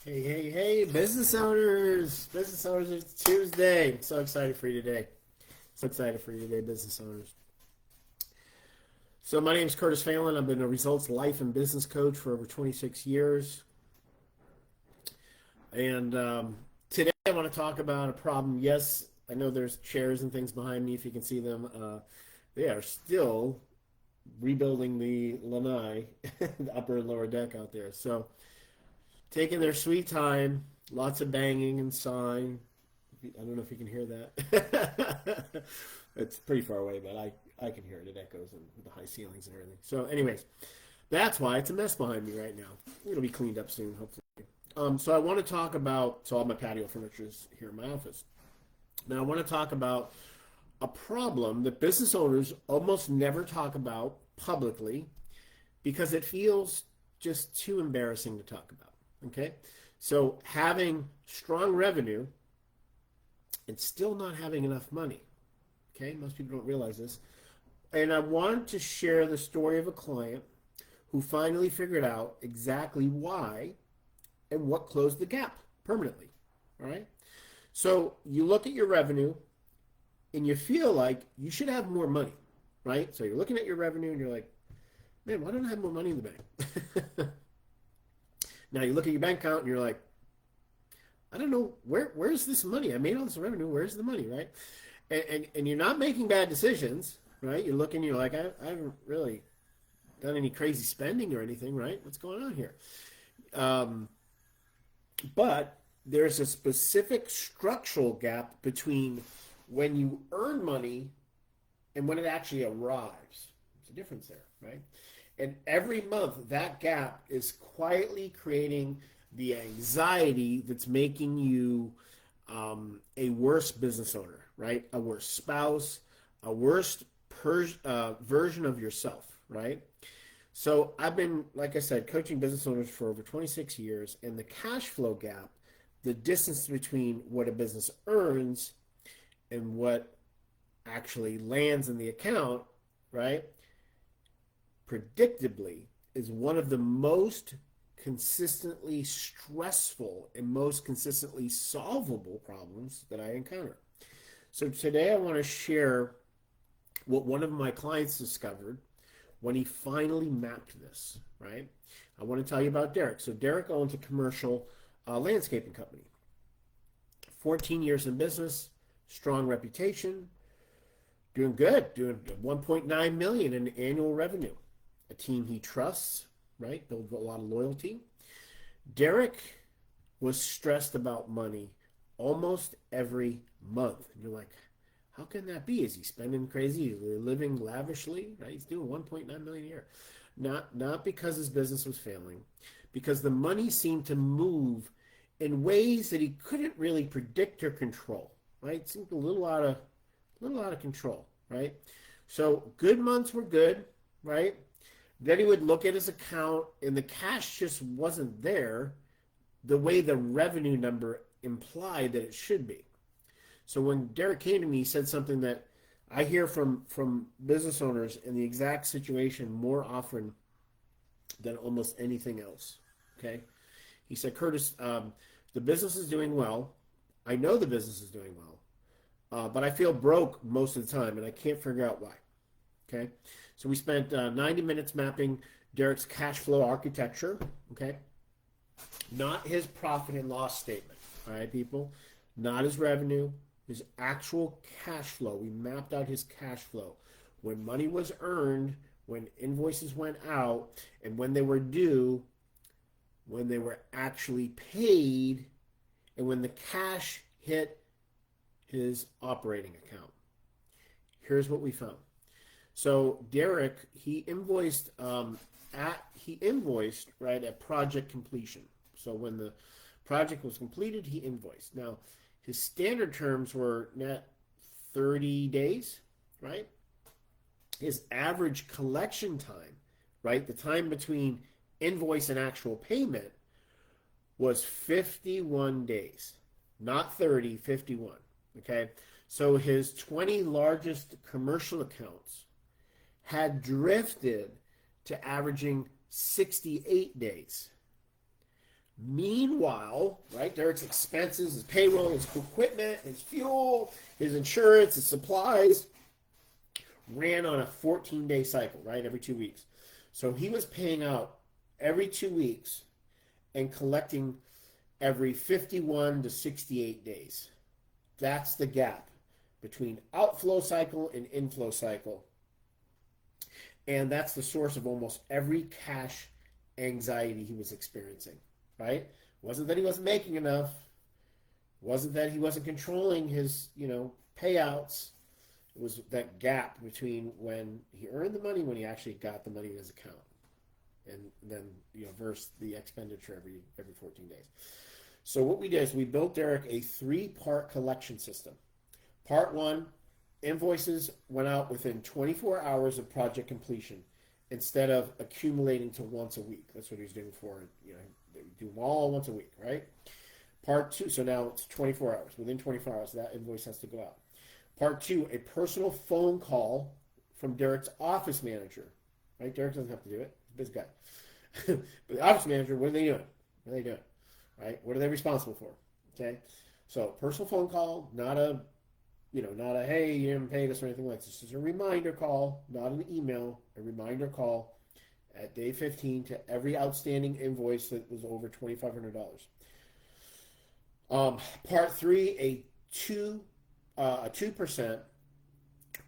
Hey, hey, hey, business owners! Business owners, it's Tuesday. I'm so excited for you today. So excited for you today, business owners. So, my name is Curtis Phelan. I've been a results life and business coach for over 26 years. And today I want to talk about a problem. Yes, I know there's chairs and things behind me if you can see them. They are still rebuilding the lanai, the upper and lower deck out there. So, taking their sweet time, lots of banging and sawing. I don't know if you can hear that. It's pretty far away, but I can hear it. It echoes and with the high ceilings and everything. So, anyways, that's why it's a mess behind me right now. It'll be cleaned up soon, hopefully. So I want to talk about. So all my patio furniture is here in my office. Now I want to talk about a problem that business owners almost never talk about publicly because it feels just too embarrassing to talk about. Okay, so having strong revenue and still not having enough money. Okay, most people don't realize this. And I want to share the story of a client who finally figured out exactly why and what closed the gap permanently. All right. So you look at your revenue and you feel like you should have more money, right? So you're looking at your revenue and you're like, man, why don't I have more money in the bank? Now you look at your bank account and you're like, I don't know where's this money? I made all this revenue. Where's the money, right? And you're not making bad decisions, right? You're looking, you're like, I haven't really done any crazy spending or anything, right? What's going on here? Um, but there's a specific structural gap between when you earn money and when it actually arrives. There's a difference there, right? And every month, that gap is quietly creating the anxiety that's making you a worse business owner, right? A worse spouse, a worse version of yourself, right? So I've been, like I said, coaching business owners for over 26 years, and the cash flow gap, the distance between what a business earns and what actually lands in the account, right? Predictably, is one of the most consistently stressful and most consistently solvable problems that I encounter. So today I want to share what one of my clients discovered when he finally mapped this, right? I want to tell you about Derek. So Derek owns a commercial landscaping company. 14 years in business, strong reputation, doing good, doing 1.9 million in annual revenue. A team he trusts, right? Build a lot of loyalty. Derek was stressed about money almost every month. And you're like, how can that be? Is he spending crazy? Is he living lavishly? Right? He's doing 1.9 million a year. Not because his business was failing, because the money seemed to move in ways that he couldn't really predict or control. Right? It seemed a little out of control. Right? So good months were good. Right? Then he would look at his account and the cash just wasn't there the way the revenue number implied that it should be. So when Derek came to me, he said something that I hear from business owners in the exact situation more often than almost anything else. Okay, he said, Curtis, the business is doing well. I know the business is doing well, but I feel broke most of the time, and I can't figure out why. Okay, so we spent 90 minutes mapping Derek's cash flow architecture. Okay, not his profit and loss statement. All right, people, not his revenue, his actual cash flow. We mapped out his cash flow. When money was earned, when invoices went out, and when they were due, when they were actually paid, and when the cash hit his operating account. Here's what we found. So Derek, he invoiced right at project completion. So when the project was completed, he invoiced. Now, his standard terms were net 30 days, right? His average collection time, right, the time between invoice and actual payment was 51 days. Not 30, 51. Okay? So his 20 largest commercial accounts had drifted to averaging 68 days. Meanwhile, right, Derek's expenses, his payroll, his equipment, his fuel, his insurance, his supplies ran on a 14-day cycle, right, every 2 weeks. So he was paying out every 2 weeks and collecting every 51 to 68 days. That's the gap between outflow cycle and inflow cycle. And that's the source of almost every cash anxiety he was experiencing, right? It wasn't that he wasn't making enough. It wasn't that he wasn't controlling his, payouts. It was that gap between when he earned the money, when he actually got the money in his account. And then, versus the expenditure every 14 days. So what we did is we built Derek a 3-part collection system. Part 1, invoices went out within 24 hours of project completion instead of accumulating to once a week. That's what he was doing before. They do them all once a week, right? Part 2, so now it's 24 hours. Within 24 hours, that invoice has to go out. Part 2, a personal phone call from Derek's office manager. Right? Derek doesn't have to do it. He's a busy guy. But the office manager, what are they doing? What are they doing? Right? What are they responsible for? Okay? So personal phone call, not a hey, you haven't paid us or anything like this. This is a reminder call, not an email, a reminder call at day 15 to every outstanding invoice that was over $2,500. Part 3, a 2%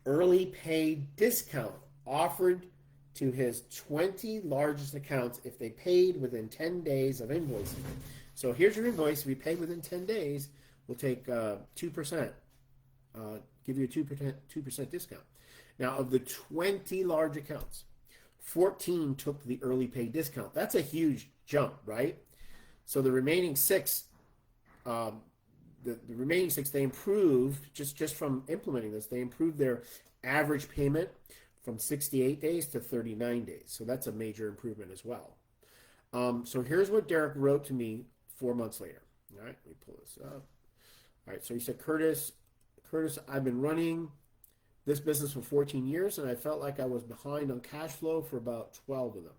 early pay discount offered to his 20 largest accounts if they paid within 10 days of invoicing. So here's your invoice. If you pay within 10 days, we'll take 2%, give you a 2% discount. Now, of the 20 large accounts, 14 took the early pay discount. That's a huge jump, right? So the remaining 6, they improved, just from implementing this, they improved their average payment from 68 days to 39 days. So that's a major improvement as well. So here's what Derek wrote to me 4 months later. All right, let me pull this up. All right, so he said, Curtis, I've been running this business for 14 years, and I felt like I was behind on cash flow for about 12 of them.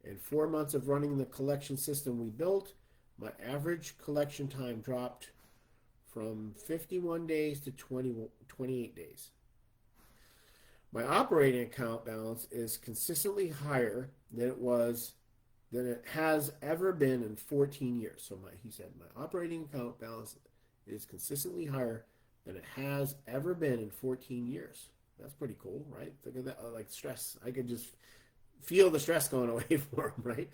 In 4 months of running the collection system we built, my average collection time dropped from 51 days to 28 days. My operating account balance is consistently higher than it has ever been in 14 years. So he said, my operating account balance is consistently higher than it has ever been in 14 years. That's pretty cool, right? Think of that, like stress. I could just feel the stress going away for him, right?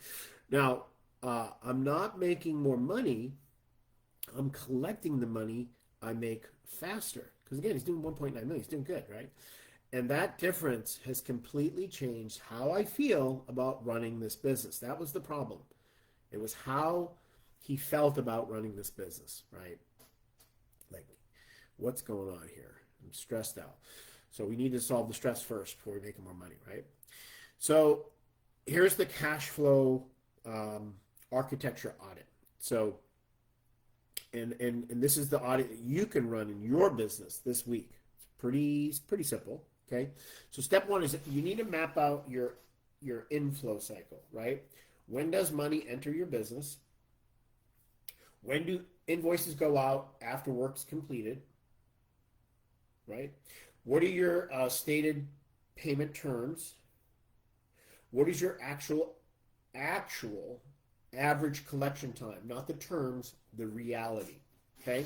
Now, I'm not making more money. I'm collecting the money I make faster. Because again, he's doing 1.9 million. He's doing good, right? And that difference has completely changed how I feel about running this business. That was the problem. It was how he felt about running this business, right? Like, what's going on here? I'm stressed out. So we need to solve the stress first before we make more money, right? So here's the cash flow architecture audit. So, and this is the audit that you can run in your business this week. It's pretty simple. Okay, so step 1 is that you need to map out your inflow cycle, right? When does money enter your business? When do invoices go out after work's completed, right? What are your stated payment terms? What is your actual average collection time? Not the terms, the reality, okay?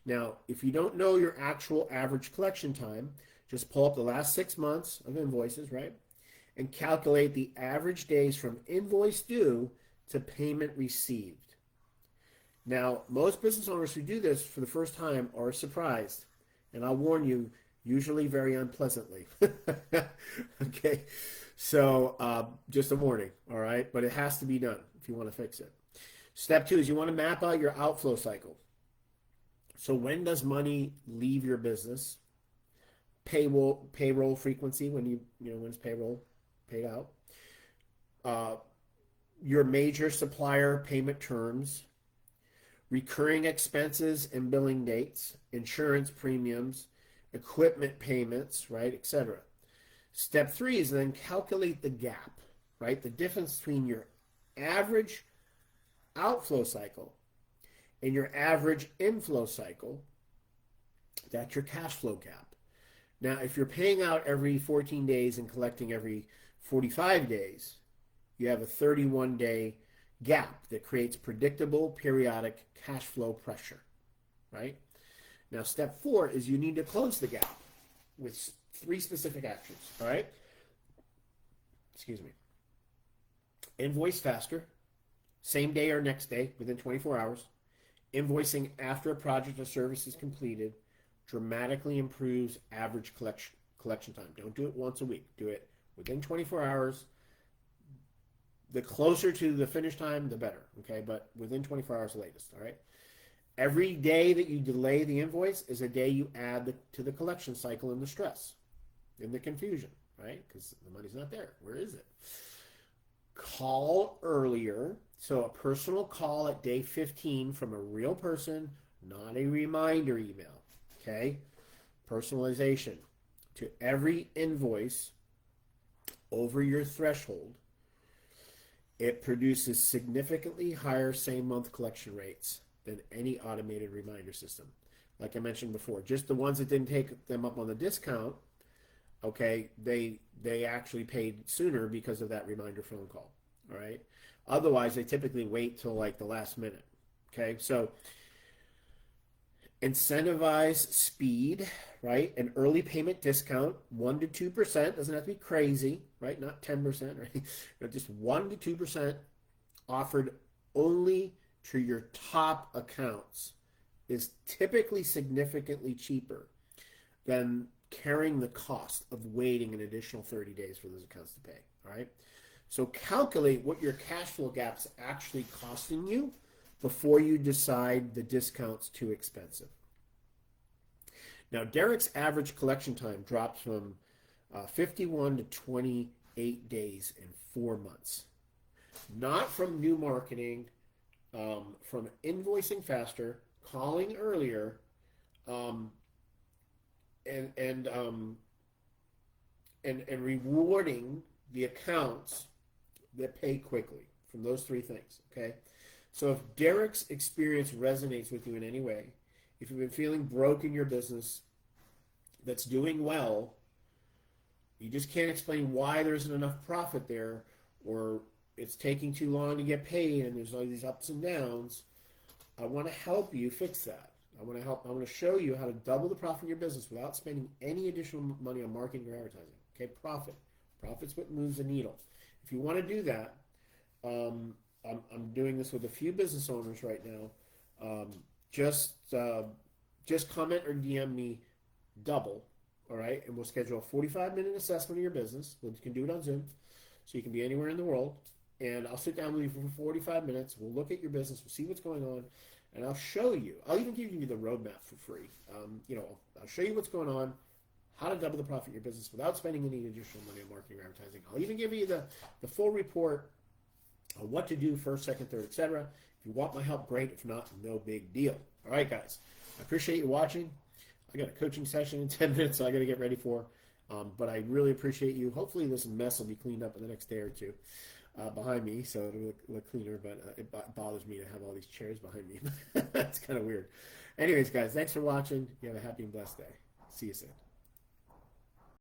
Now, if you don't know your actual average collection time, just pull up the last 6 months of invoices, right? And calculate the average days from invoice due to payment received. Now, most business owners who do this for the first time are surprised. And I'll warn you, usually very unpleasantly. Okay? So, just a warning, all right? But it has to be done if you want to fix it. Step 2 is you want to map out your outflow cycle. So when does money leave your business? Payroll frequency, when when's payroll paid out, your major supplier payment terms, recurring expenses and billing dates, insurance premiums, equipment payments, right, etc. Step 3 is then calculate the gap, right, the difference between your average outflow cycle and your average inflow cycle, that's your cash flow gap. Now, if you're paying out every 14 days and collecting every 45 days, you have a 31-day gap that creates predictable periodic cash flow pressure, right? Now, step 4 is you need to close the gap with 3 specific actions, all right? Excuse me. Invoice faster, same day or next day, within 24 hours. Invoicing after a project or service is completed dramatically improves average collection time. Don't do it once a week. Do it within 24 hours. The closer to the finish time, the better, okay? But within 24 hours latest, all right? Every day that you delay the invoice is a day you add to the collection cycle and the stress and the confusion, right? Because the money's not there. Where is it? Call earlier. So a personal call at day 15 from a real person, not a reminder email, okay? Personalization to every invoice over your threshold. It produces significantly higher same-month collection rates than any automated reminder system. Like I mentioned before, just the ones that didn't take them up on the discount, okay, they actually paid sooner because of that reminder phone call, all right? Otherwise, they typically wait till like the last minute, okay? So incentivize speed, right? An early payment discount, 1 to 2%, doesn't have to be crazy, right? Not 10%, right? But just 1 to 2% offered only to your top accounts is typically significantly cheaper than carrying the cost of waiting an additional 30 days for those accounts to pay, all right? So calculate what your cash flow gap's actually costing you before you decide the discount's too expensive. Now, Derek's average collection time drops from 51 to 28 days in 4 months. Not from new marketing, from invoicing faster, calling earlier, and rewarding the accounts that pay quickly from those 3 things, okay? So if Derek's experience resonates with you in any way, if you've been feeling broke in your business that's doing well, you just can't explain why there isn't enough profit there, or it's taking too long to get paid and there's all these ups and downs, I want to help you fix that. I want to show you how to double the profit in your business without spending any additional money on marketing or advertising. Okay, profit. Profit's what moves the needle. If you want to do that, I'm doing this with a few business owners right now. Just comment or DM me double, all right? And we'll schedule a 45-minute assessment of your business. You can do it on Zoom, so you can be anywhere in the world. And I'll sit down with you for 45 minutes. We'll look at your business. We'll see what's going on. And I'll show you. I'll even give you the roadmap for free. I'll show you what's going on, how to double the profit in your business without spending any additional money on marketing or advertising. I'll even give you the full report on what to do first, second, third, etc. If you want my help, great. If not, no big deal. All right, guys. I appreciate you watching. I got a coaching session in 10 minutes, so I got to get ready for. But I really appreciate you. Hopefully this mess will be cleaned up in the next day or two behind me, so it'll look cleaner. But it bothers me to have all these chairs behind me. That's kind of weird. Anyways, guys, thanks for watching. You have a happy and blessed day. See you soon.